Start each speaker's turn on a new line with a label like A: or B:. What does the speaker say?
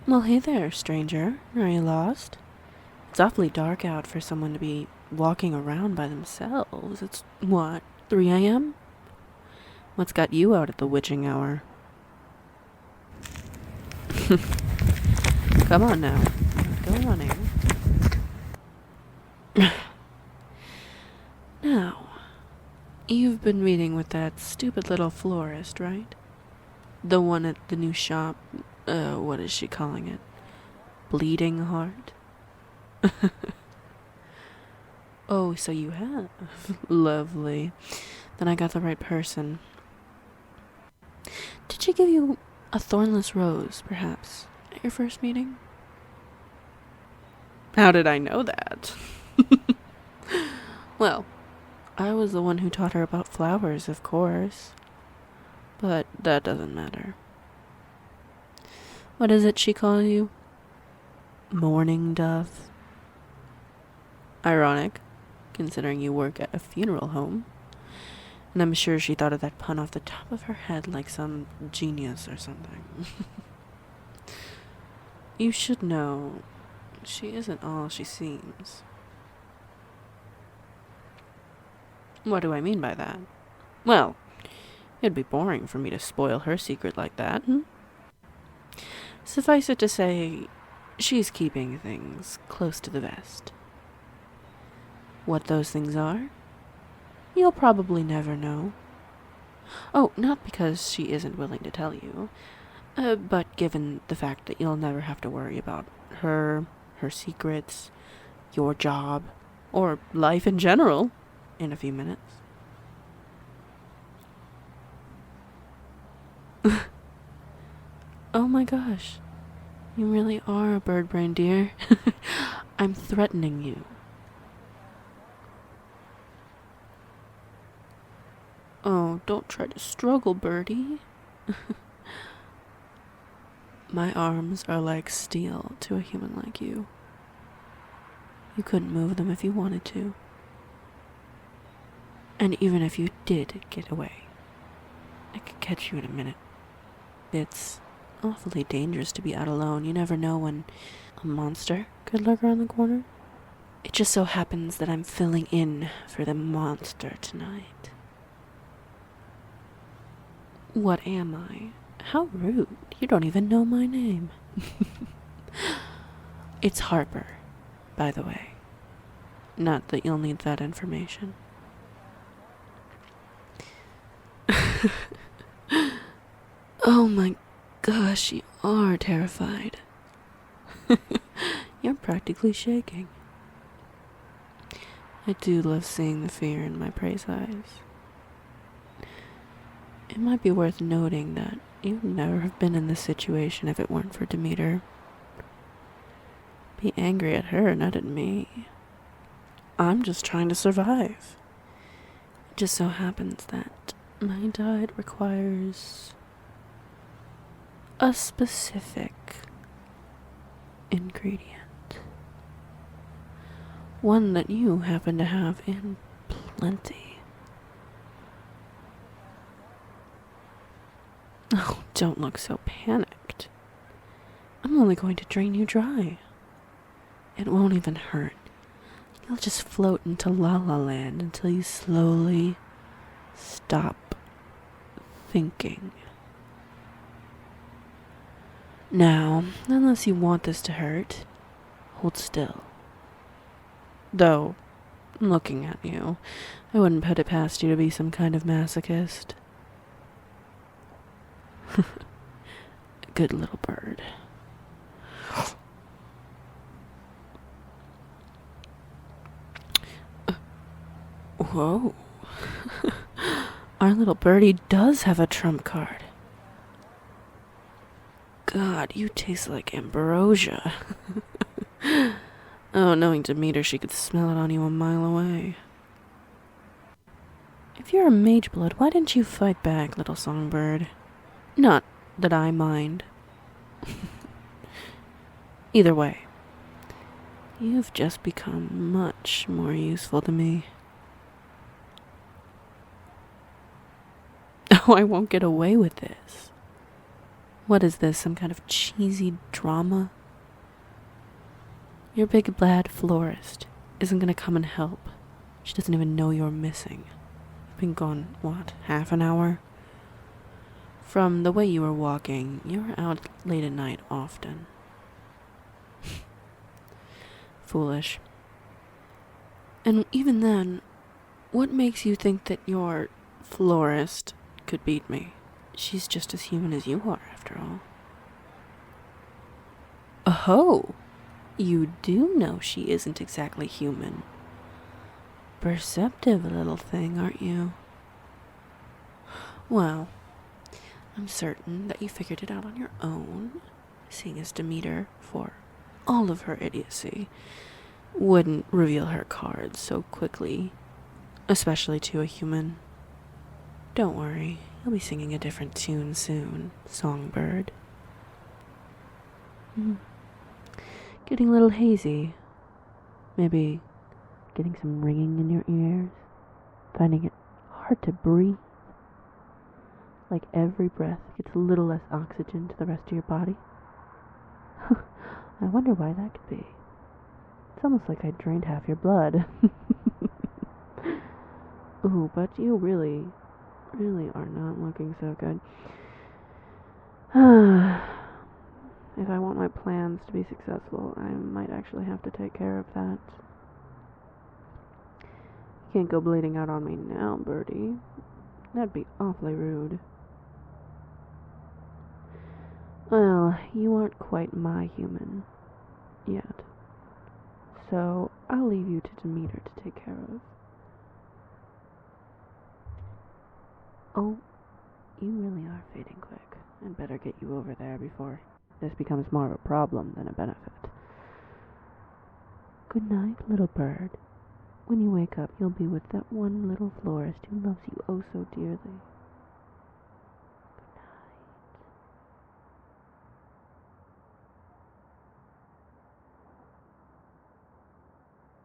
A: Well, hey there, stranger. Are you lost? It's awfully dark out for someone to be walking around by themselves. It's, what, 3 a.m.? What's got you out at the witching hour? Come on now. Go running. Now, you've been meeting with that stupid little florist, right? The one at the new shop. What is she calling it? Bleeding Heart? Oh, so you have. Lovely. Then I got the right person. Did she give you a thornless rose, perhaps, at your first meeting? How did I know that? Well, I was the one who taught her about flowers, of course. But that doesn't matter. What is it she calls you? Mourning dove? Ironic, considering you work at a funeral home. And I'm sure she thought of that pun off the top of her head like some genius or something. You should know, she isn't all she seems. What do I mean by that? Well, it'd be boring for me to spoil her secret like that. Suffice it to say, she's keeping things close to the vest. What those things are, you'll probably never know. Oh, not because she isn't willing to tell you, but given the fact that you'll never have to worry about her secrets, your job, or life in general in a few minutes. Oh my gosh, you really are a bird brain, dear. I'm threatening you. Oh, don't try to struggle, birdie. My arms are like steel to a human like you. You couldn't move them if you wanted to. And even if you did get away, I could catch you in a minute. It's awfully dangerous to be out alone. You never know when a monster could lurk around the corner. It just so happens that I'm filling in for the monster tonight. What am I? How rude. You don't even know my name. It's Harper, by the way. Not that you'll need that information. Oh my gosh, you are terrified. You're practically shaking. I do love seeing the fear in my prey's eyes. It might be worth noting that you'd never have been in this situation if it weren't for Demeter. Be angry at her, not at me. I'm just trying to survive. It just so happens that my diet requires a specific ingredient. One that you happen to have in plenty. Oh, don't look so panicked. I'm only going to drain you dry. It won't even hurt. You'll just float into La La Land until you slowly stop thinking. Now, unless you want this to hurt, hold still. Though, looking at you, I wouldn't put it past you to be some kind of masochist. Good little bird. Whoa. Our little birdie does have a trump card. God, you taste like ambrosia. Oh, knowing Demeter, she could smell it on you a mile away. If you're a mage blood, why didn't you fight back, little songbird? Not that I mind. Either way, you've just become much more useful to me. Oh, I won't get away with this. What is this, some kind of cheesy drama? Your big bad florist isn't gonna come and help. She doesn't even know you're missing. You've been gone, what, half an hour? From the way you were walking, you were out late at night often. Foolish. And even then, what makes you think that your florist could beat me? She's just as human as you are, after all. Oh, you do know she isn't exactly human. Perceptive little thing, aren't you? Well, I'm certain that you figured it out on your own, seeing as Demeter, for all of her idiocy, wouldn't reveal her cards so quickly, especially to a human. Don't worry, you'll be singing a different tune soon, songbird. Getting a little hazy. Maybe getting some ringing in your ears, finding it hard to breathe. Like every breath gets a little less oxygen to the rest of your body. I wonder why that could be. It's almost like I drained half your blood. Ooh, but you really are not looking so good. If I want my plans to be successful, I might actually have to take care of that. You can't go bleeding out on me now, birdie. That'd be awfully rude. Well, you aren't quite my human yet. So I'll leave you to Demeter to take care of. Oh, you really are fading quick. I'd better get you over there before this becomes more of a problem than a benefit. Good night, little bird. When you wake up, you'll be with that one little florist who loves you oh so dearly.